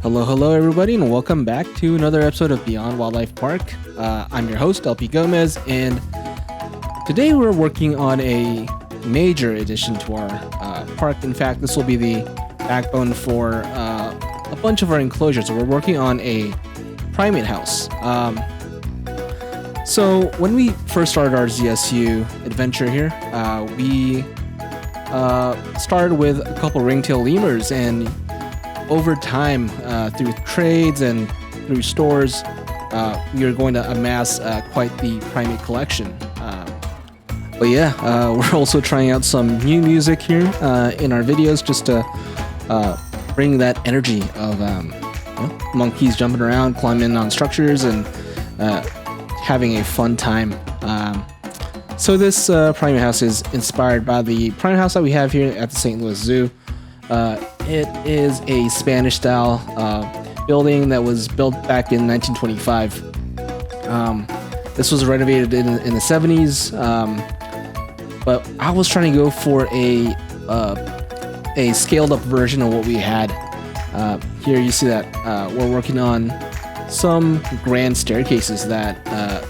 Hello everybody, and welcome back to another episode of Beyond Wildlife Park. I'm your host, LP Gomez, and today we're working on a major addition to our park. In fact, this will be the backbone for a bunch of our enclosures. We're working on a primate house. So when we first started our ZSU adventure here, we started with a couple ringtail lemurs, and over time, through trades and through stores, we are going to amass quite the primate collection. But yeah, we're also trying out some new music here in our videos just to bring that energy of monkeys jumping around, climbing on structures, and having a fun time. So this primate house is inspired by the primate house that we have here at the St. Louis Zoo. It is a Spanish-style building that was built back in 1925. This was renovated in the 70s, but I was trying to go for a scaled-up version of what we had. Here you see that we're working on some grand staircases that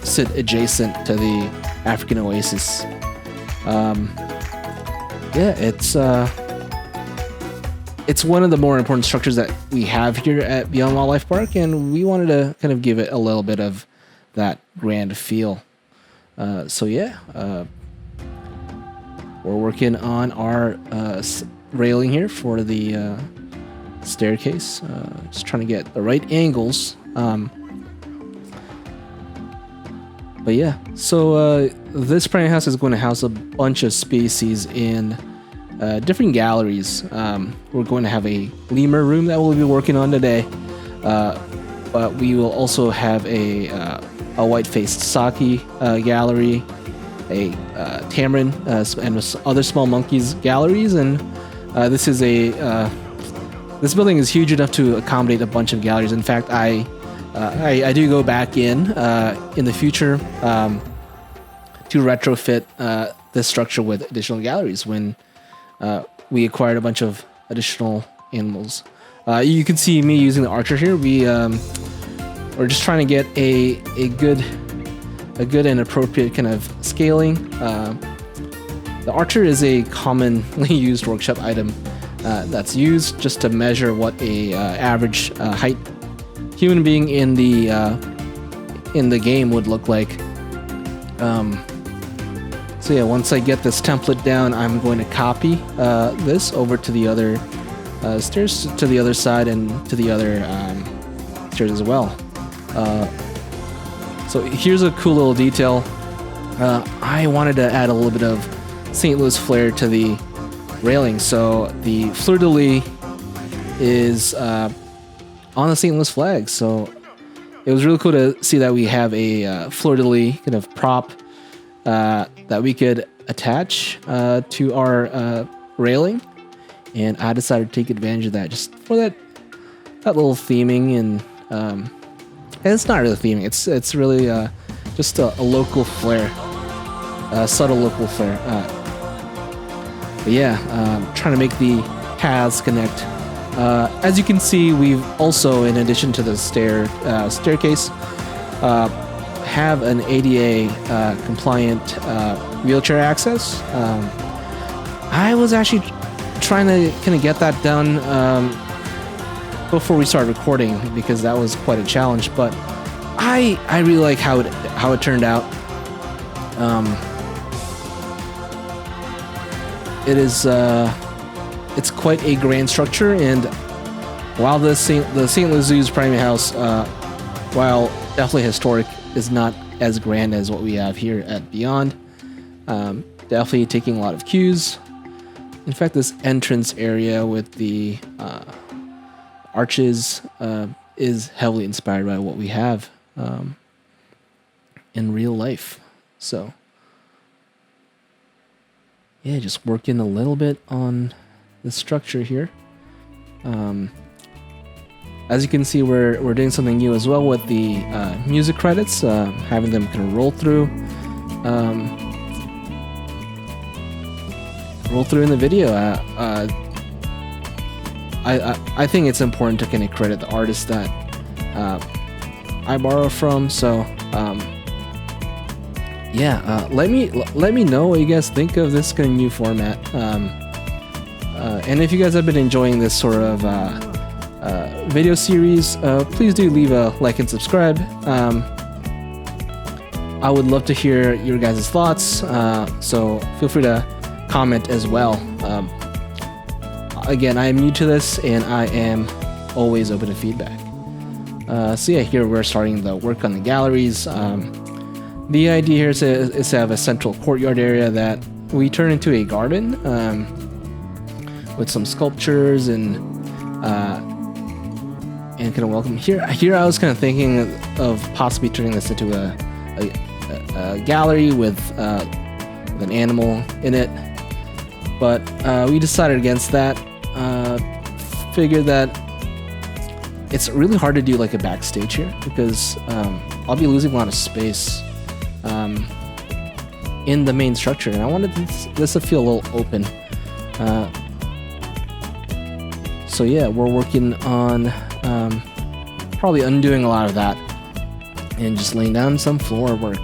sit adjacent to the African oasis. It's one of the more important structures that we have here at Beyond Wildlife Park, and we wanted to kind of give it a little bit of that grand feel. We're working on our railing here for the staircase. Just trying to get the right angles. This primate house is going to house a bunch of species in different galleries. We're going to have a lemur room that we'll be working on today, but we will also have a white-faced saki gallery, a tamarin, and other small monkeys galleries. And this this building is huge enough to accommodate a bunch of galleries. In fact, I do go back in the future to retrofit this structure with additional galleries when we acquired a bunch of additional animals. You can see me using the archer here. We're just trying to get a good and appropriate kind of scaling. The archer is a commonly used workshop item that's used just to measure what a average height human being in the game would look like. Once I get this template down, I'm going to copy this over to the other stairs, to the other side, and to the other stairs as well. So here's a cool little detail. I wanted to add a little bit of St. Louis flair to the railing. So the fleur-de-lis is on the St. Louis flag. So it was really cool to see that we have a fleur-de-lis kind of prop that we could attach to our railing, and I decided to take advantage of that just for that little theming. And it's not really theming; it's really just a local flair, subtle local flair. Trying to make the paths connect. As you can see, we've also, in addition to the staircase, have an ADA compliant wheelchair access. I was actually trying to kind of get that done before we started recording, because that was quite a challenge, but I really like how it turned out. It's quite a grand structure, and while the St. Louis Zoo's primate house, while definitely historic, is not as grand as what we have here at Beyond. Definitely taking a lot of cues. In fact, this entrance area with the arches is heavily inspired by what we have in real life. So, just working a little bit on the structure here. As you can see, we're doing something new as well with the music credits, having them kind of roll through in the video. I think it's important to kind of credit the artist that I borrow from. So yeah, let me know what you guys think of this kind of new format. And if you guys have been enjoying this sort of video series, please do leave a like and subscribe. I would love to hear your guys' thoughts, so feel free to comment as well. Again, I am new to this and I am always open to feedback. So yeah, here we're starting the work on the galleries. The idea here is to have a central courtyard area that we turn into a garden with some sculptures and kind of welcome. Here I was kind of thinking of possibly turning this into a gallery with an animal in it, but we decided against that. Figured that it's really hard to do like a backstage here because I'll be losing a lot of space in the main structure, and I wanted this to feel a little open. So yeah, we're working on probably undoing a lot of that and just laying down some floor work.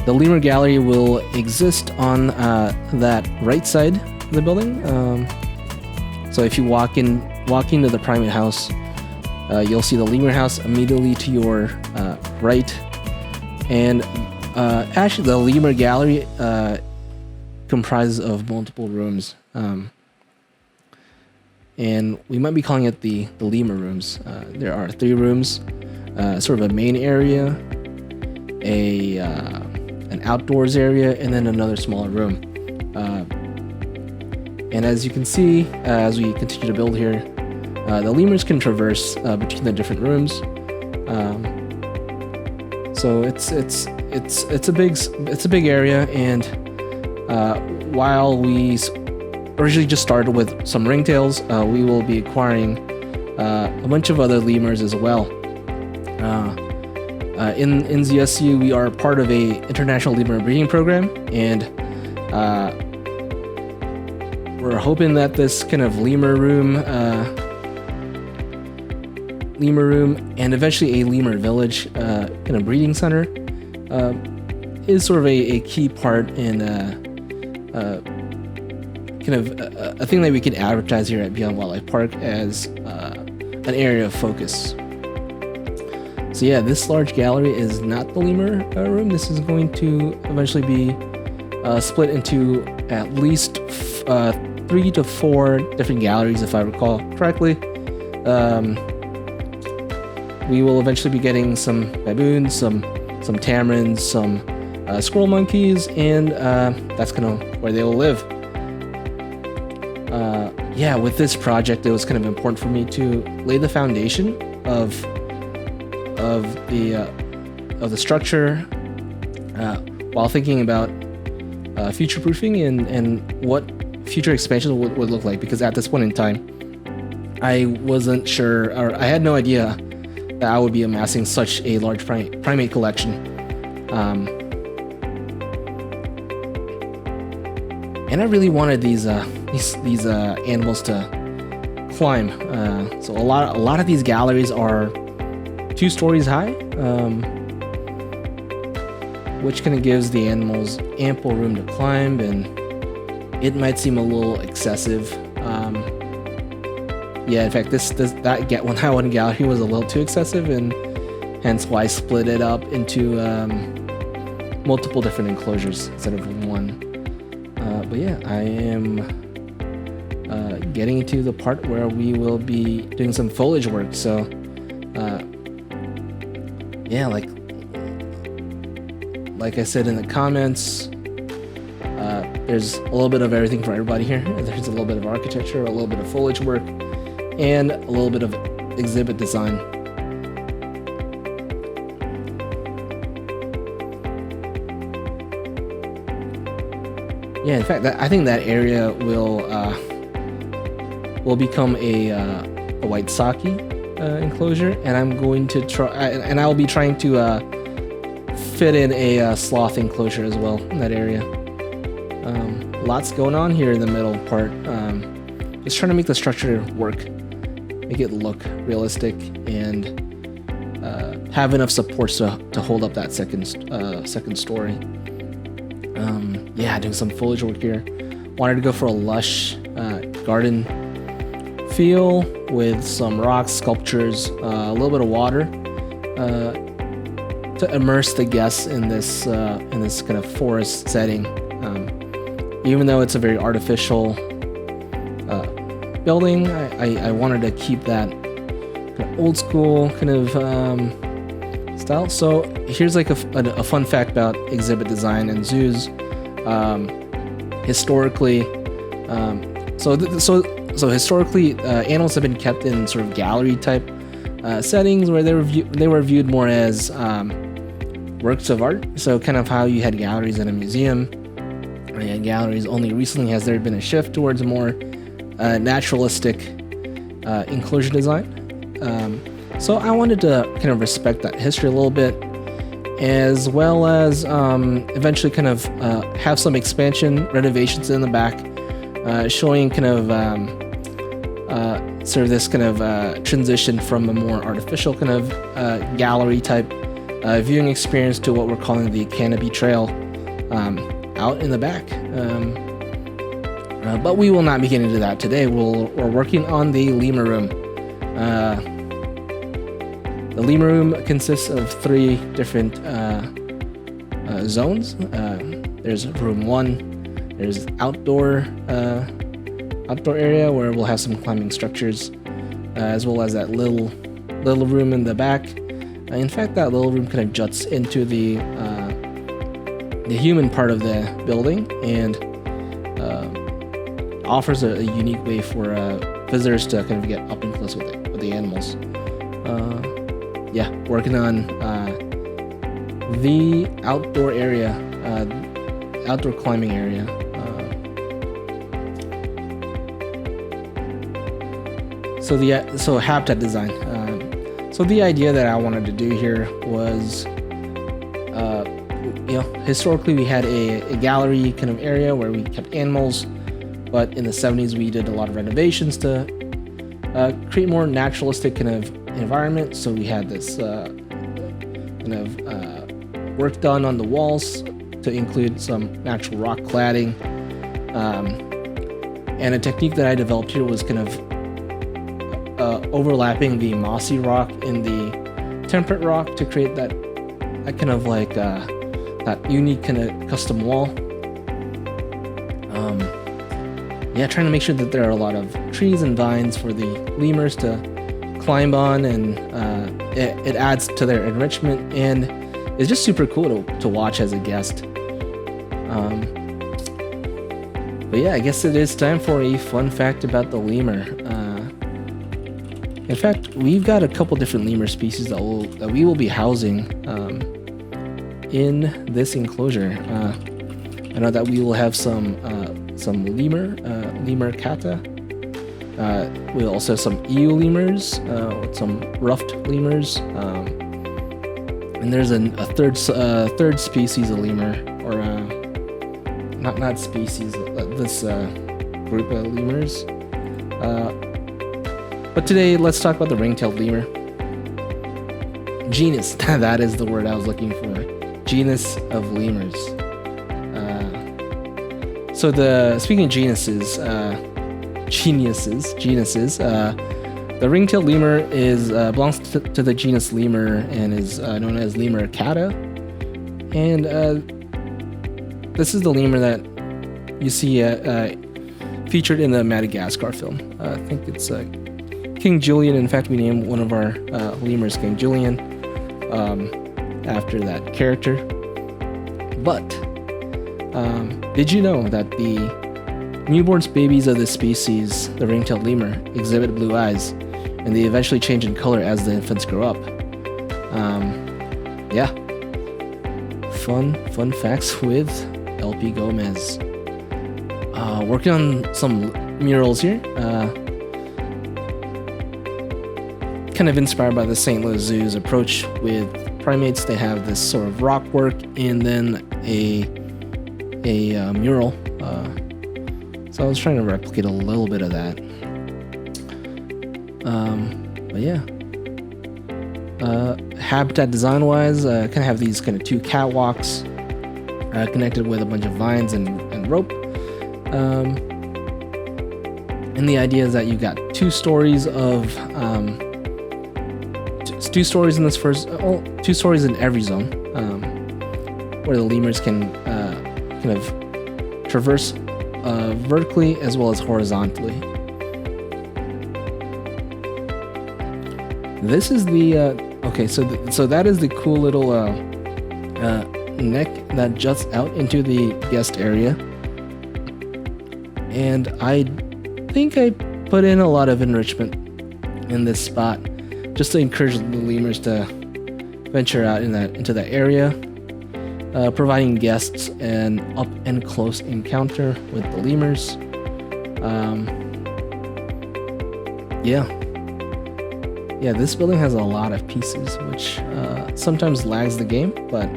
The Lemur gallery will exist on that right side of the building. So if you walk into the Primate house, you'll see the Lemur house immediately to your right. And actually, the Lemur gallery comprises of multiple rooms. And we might be calling it the Lemur rooms. There are 3 rooms, sort of a main area, an outdoors area, and then another smaller room. And as you can see, as we continue to build here, the lemurs can traverse between the different rooms. So it's a big area, and while we originally just started with some ringtails, we will be acquiring a bunch of other lemurs as well. In ZSU, we are part of a international lemur breeding program, and we're hoping that this kind of lemur room, and eventually a lemur village kind of breeding center is sort of a key part in kind of a thing that we can advertise here at Beyond Wildlife Park as an area of focus. So yeah, this large gallery is not the lemur room. This is going to eventually be split into at least 3 to 4 different galleries, if I recall correctly. We will eventually be getting some baboons, some tamarins, some squirrel monkeys, and that's kind of where they will live. Yeah, with this project, it was kind of important for me to lay the foundation of the structure while thinking about future-proofing and what future expansion would look like, because at this point in time, I wasn't sure, or I had no idea that I would be amassing such a large primate collection. And I really wanted these animals to climb. So a lot of these galleries are 2 stories high, which kind of gives the animals ample room to climb, and it might seem a little excessive. Yeah, in fact, that one gallery was a little too excessive, and hence why I split it up into multiple different enclosures instead of one. But yeah, I am getting into the part where we will be doing some foliage work. So yeah, like I said in the comments, there's a little bit of everything for everybody here. There's a little bit of architecture, a little bit of foliage work, and a little bit of exhibit design. Yeah, in fact, I think that area will become a white sake enclosure, and I'm going to try, and I'll be trying to fit in a sloth enclosure as well in that area. Lots going on here in the middle part. Just trying to make the structure work, make it look realistic, and have enough supports to hold up that second story. Yeah, doing some foliage work here. Wanted to go for a lush garden feel with some rocks, sculptures, a little bit of water to immerse the guests in this kind of forest setting. Even though it's a very artificial building, I wanted to keep that kind of old school kind of style. So here's like a fun fact about exhibit design and zoos. Historically, so historically, animals have been kept in sort of gallery type settings where they were viewed more as works of art. So kind of how you had galleries in a museum. And galleries only recently has there been a shift towards a more naturalistic enclosure design. So I wanted to kind of respect that history a little bit, as well as eventually kind of have some expansion renovations in the back, showing kind of sort of this kind of transition from a more artificial kind of gallery type viewing experience to what we're calling the canopy trail out in the back. But we will not be getting into that today. We're working on the lemur room. The lemur room consists of 3 different zones. There's room 1. There's outdoor area where we'll have some climbing structures, as well as that little room in the back. In fact, that little room kind of juts into the human part of the building and offers a unique way for visitors to kind of get up and close with the animals. Yeah, working on the outdoor area, outdoor climbing area. So habitat design. So the idea that I wanted to do here was, historically we had a gallery kind of area where we kept animals, but in the 70s we did a lot of renovations to create more naturalistic kind of environment. So we had this kind of work done on the walls to include some natural rock cladding, and a technique that I developed here was kind of overlapping the mossy rock in the temperate rock to create that kind of like that unique kind of custom wall. Trying to make sure that there are a lot of trees and vines for the lemurs to climb on, and it adds to their enrichment, and it's just super cool to watch as a guest. But yeah, I guess it is time for a fun fact about the lemur. In fact, we've got a couple different lemur species that we will be housing in this enclosure. I know that we will have some lemur cata. We'll also have some eel lemurs, some ruffed lemurs, and there's a third species of lemur, or not species, this group of lemurs. But today, let's talk about the ring-tailed lemur. Genus, that is the word I was looking for. Genus of lemurs. Speaking of genuses, the ring-tailed lemur belongs to the genus Lemur and is known as Lemur cata. And this is the lemur that you see featured in the Madagascar film. I think it's King Julian. In fact, we named one of our lemurs King Julian after that character. But did you know that the newborn babies of this species, the ring-tailed lemur, exhibit blue eyes, and they eventually change in color as the infants grow up? Fun facts with LP Gomez. Working on some murals here. Kind of inspired by the St. Louis Zoo's approach with primates. They have this sort of rock work and then a mural So I was trying to replicate a little bit of that. But yeah. Habitat design wise, kind of have these kind of two catwalks connected with a bunch of vines and rope. And the idea is that you got two stories of two stories in this first, two stories in every zone, where the lemurs can kind of traverse vertically as well as horizontally. This is the okay, so that is the cool little neck that juts out into the guest area, and I think I put in a lot of enrichment in this spot just to encourage the lemurs to venture out into that area, providing guests an up and close encounter with the lemurs. Yeah, this building has a lot of pieces, which sometimes lags the game, but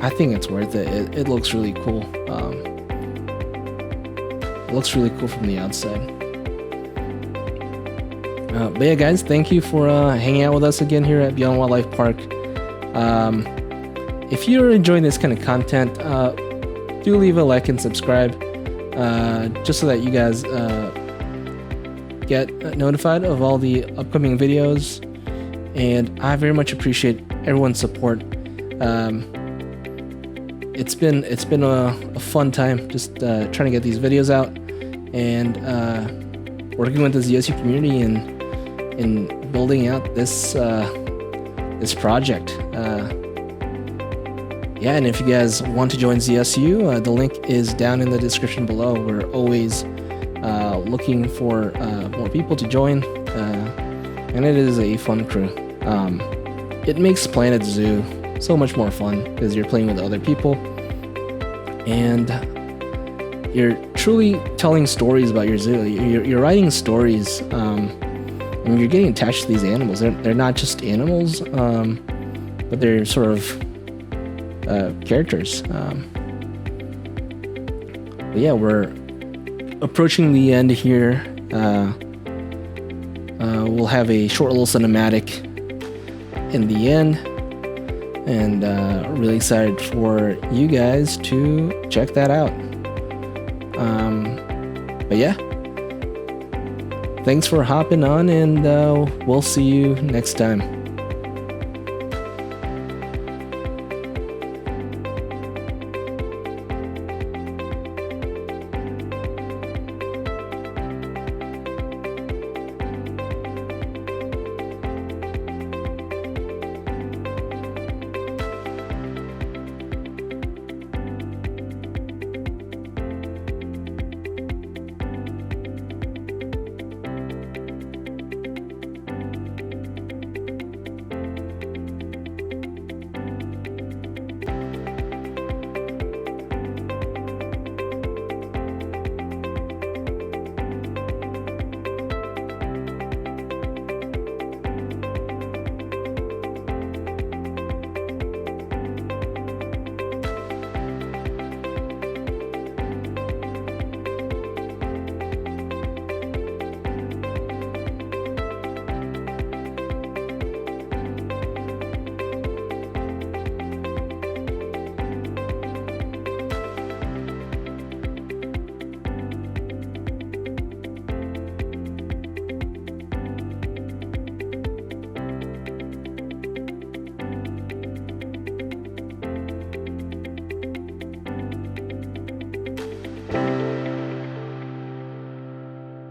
I think it's worth it. It looks really cool. It looks really cool from the outside. But yeah, guys, thank you for hanging out with us again here at Beyond Wildlife Park. If you're enjoying this kind of content, do leave a like and subscribe, just so that you guys get notified of all the upcoming videos. And I very much appreciate everyone's support. It's been a fun time just trying to get these videos out and working with the ZSU community and building out this project. Yeah, and if you guys want to join ZSU, the link is down in the description below. We're always looking for more people to join, and it is a fun crew. It makes Planet Zoo so much more fun because you're playing with other people and you're truly telling stories about your zoo. You're writing stories, and you're getting attached to these animals. They're not just animals, but they're sort of characters. But yeah, we're approaching the end here. We'll have a short little cinematic in the end, and really excited for you guys to check that out. But yeah, thanks for hopping on, and we'll see you next time.